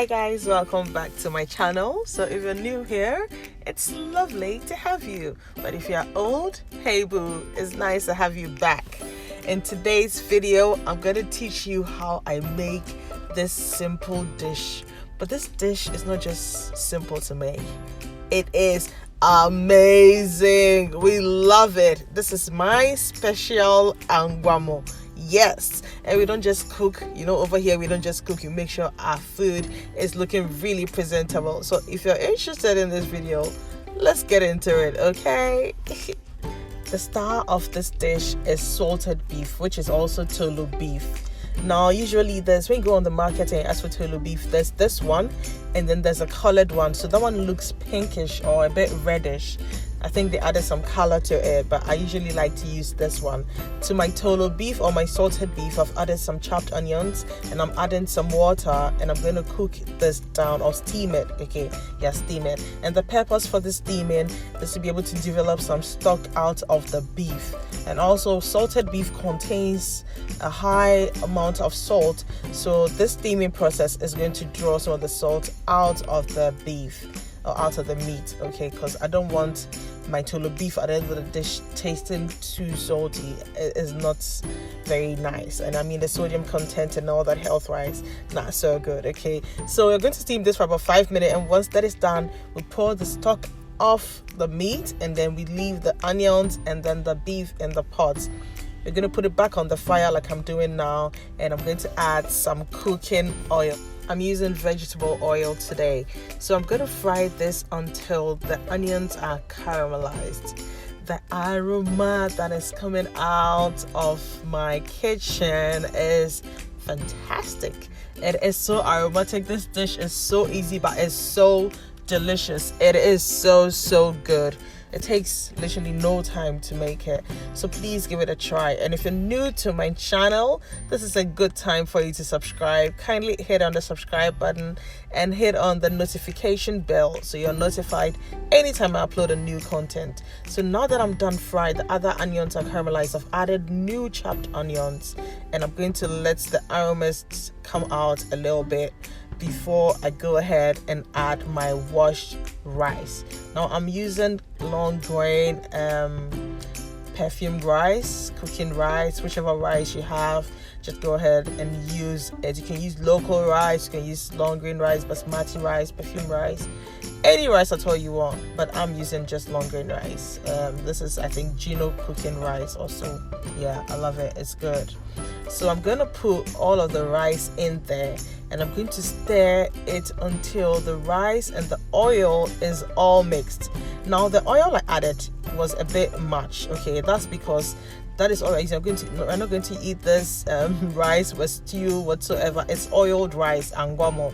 Hi guys, welcome back to my channel. So if you're new here, it's lovely to have you. But if you're old, hey boo, it's nice to have you back. In today's video, I'm going to teach you how I make this simple dish. But this dish is not just simple to make. It is amazing. We love it. This is my special Angwamo. Yes, and we don't just cook, over here we don't just cook, you make sure our food is looking really presentable. So if you're interested in this video, let's get into it, okay? The star of this dish is salted beef, which is also tooloo beef. Now usually when you go on the market and ask for tooloo beef, there's this one and then there's a colored one. So that one looks pinkish or a bit reddish. I think they added some color to it, but I usually like to use this one. To my tooloo beef or my salted beef, I've added some chopped onions and I'm adding some water, and I'm going to cook this down or steam it. Okay, yeah, steam it. And the purpose for this steaming is to be able to develop some stock out of the beef. And also salted beef contains a high amount of salt, so this steaming process is going to draw some of the salt out of the beef or out of the meat, okay? Because I don't want my tooloo beef at the end of the dish tasting too salty. It is not very nice, and I mean the sodium content and all that health wise not so good, okay? So we're going to steam this for about 5 minutes, and once that is done, we pour the stock off the meat, and then we leave the onions and then the beef in the pot. We're going to put it back on the fire like I'm doing now, and I'm going to add some cooking oil. I'm using vegetable oil today. So I'm going to fry this until the onions are caramelized. The aroma that is coming out of my kitchen is fantastic. It is so aromatic. This dish is so easy, but it's so delicious. It is so good. It takes literally no time to make it, so please give it a try. And if you're new to my channel, this is a good time for you to subscribe. Kindly hit on the subscribe button and hit on the notification bell so you're notified anytime I upload a new content. So now that I'm done fried, the other onions are caramelized, I've added new chopped onions, and I'm going to let the aromas come out a little bit before I go ahead and add my washed rice. Now I'm using long grain perfumed rice, cooking rice, whichever rice you have, just go ahead and use it. You can use local rice, you can use long grain rice, basmati rice, perfumed rice, any rice at all you want, but I'm using just long grain rice. This is, I think, Gino cooking rice also. Yeah, I love it, it's good. So I'm going to put all of the rice in there, and I'm going to stir it until the rice and the oil is all mixed. Now the oil I added was a bit much, okay? That's because that is all I use. I'm not going to eat this rice with stew whatsoever. It's oiled rice, Angwamo,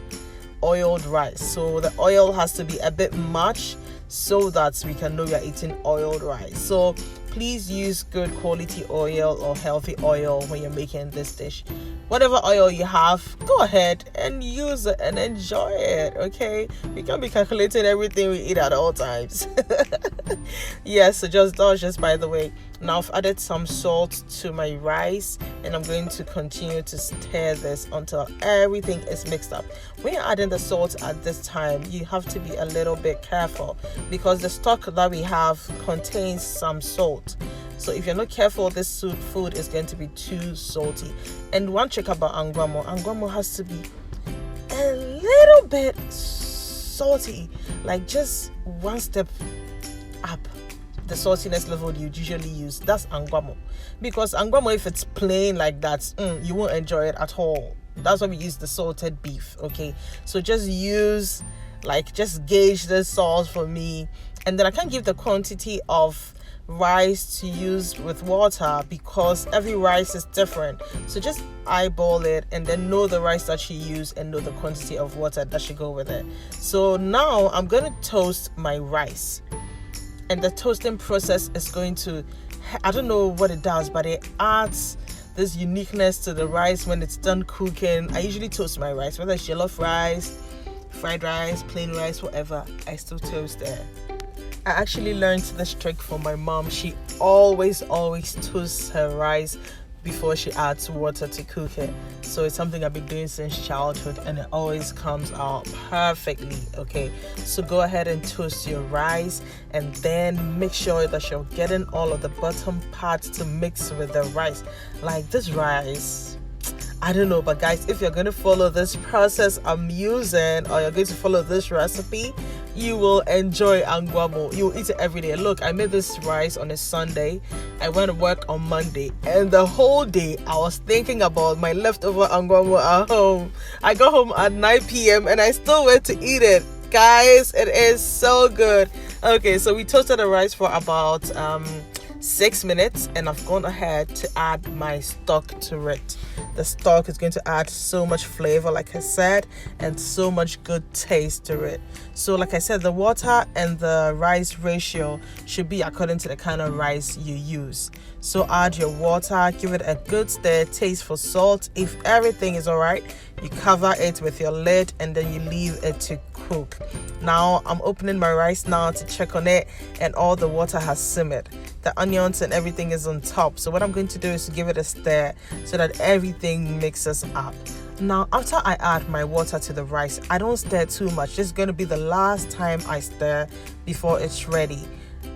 oiled rice. So the oil has to be a bit much so that we can know we are eating oiled rice. So please use good quality oil or healthy oil when you're making this dish. Whatever oil you have, go ahead and use it and enjoy it, okay? We can't be calculating everything we eat at all times. Yeah, so that was just by the way. Now I've added some salt to my rice, and I'm going to continue to stir this until everything is mixed up. When you're adding the salt at this time, you have to be a little bit careful because the stock that we have contains some salt. So if you're not careful, this food is going to be too salty. And one trick about Angwamo has to be a little bit salty, like just one step up the saltiness level you usually use. That's Angwamo. Because Angwamo, if it's plain like that, you won't enjoy it at all. That's why we use the salted beef, okay? So just gauge the salt for me. And then I can't give the quantity of rice to use with water because every rice is different. So just eyeball it and then know the rice that you use and know the quantity of water that should go with it. So now I'm going to toast my rice. And the toasting process is going to, I don't know what it does, but it adds this uniqueness to the rice when it's done cooking. I usually toast my rice, whether it's jollof rice, fried rice, plain rice, whatever, I still toast it. I actually learned this trick from my mom. She always toasts her rice before she adds water to cook it. So it's something I've been doing since childhood, and it always comes out perfectly. Okay, so go ahead and toast your rice, and then make sure that you're getting all of the bottom parts to mix with the rice. Like this rice, I don't know, but guys, if you're going to follow this process I'm using, or you're going to follow this recipe, you will enjoy Angwamo. You'll eat it every day. Look, I made this rice on a Sunday. I went to work on Monday, and the whole day I was thinking about my leftover Angwamo at home. I got home at 9 p.m. and I still went to eat it. Guys, it is so good. Okay, so we toasted the rice for about 6 minutes, and I've gone ahead to add my stock to it. The stock is going to add so much flavor, like I said, and so much good taste to it. So like I said, the water and the rice ratio should be according to the kind of rice you use. So add your water, give it a good stir, taste for salt. If everything is all right, you cover it with your lid, and then you leave it to cook. Now I'm opening my rice now to check on it, and all the water has simmered. The onions and everything is on top. So what I'm going to do is to give it a stir so that everything mixes up. Now after I add my water to the rice, I don't stir too much. This is going to be the last time I stir before it's ready.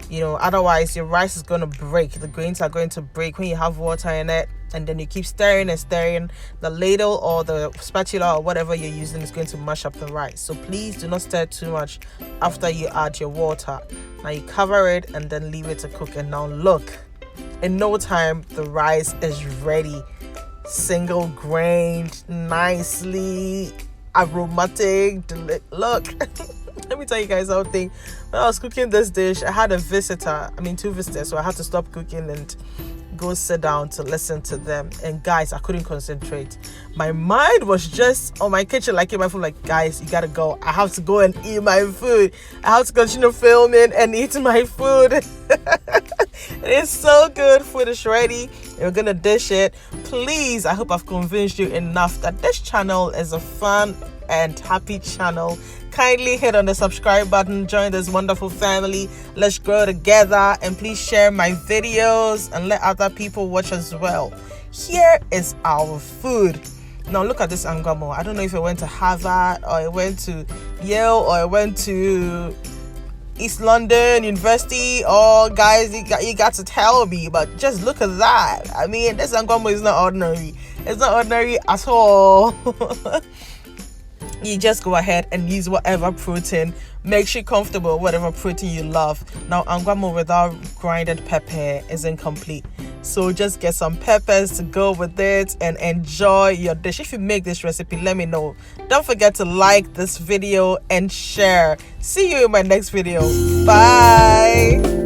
You know, otherwise your rice is going to break. The grains are going to break when you have water in it, and then you keep stirring and stirring. The ladle or the spatula or whatever you're using is going to mash up the rice. So please do not stir too much after you add your water. Now you cover it and then leave it to cook. And now look, in no time the rice is ready. Single grained, nicely aromatic. Look. Let me tell you guys something. When I was cooking this dish, I had a visitor. Two visitors. So I had to stop cooking and go sit down to listen to them. And guys, I couldn't concentrate. My mind was just on my kitchen, like in my phone, like, guys, you gotta go. I have to go and eat my food. I have to continue filming and eat my food. It's so good. Food is ready. We're gonna dish it. Please, I hope I've convinced you enough that this channel is a fun and happy channel. Kindly hit on the subscribe button, join this wonderful family. Let's grow together, and please share my videos and let other people watch as well. Here is our food. Now look at this Angwamo. I don't know if I went to Harvard, or I went to Yale, or I went to East London University. Oh guys, you got to tell me, but just look at that. This Angwamo is not ordinary. It's not ordinary at all. You just go ahead and use whatever protein makes you comfortable, whatever protein you love. Now Angwamo without grinded pepper isn't complete, so just get some peppers to go with it and enjoy your dish. If you make this recipe, let me know. Don't forget to like this video and share. See you in my next video. Bye.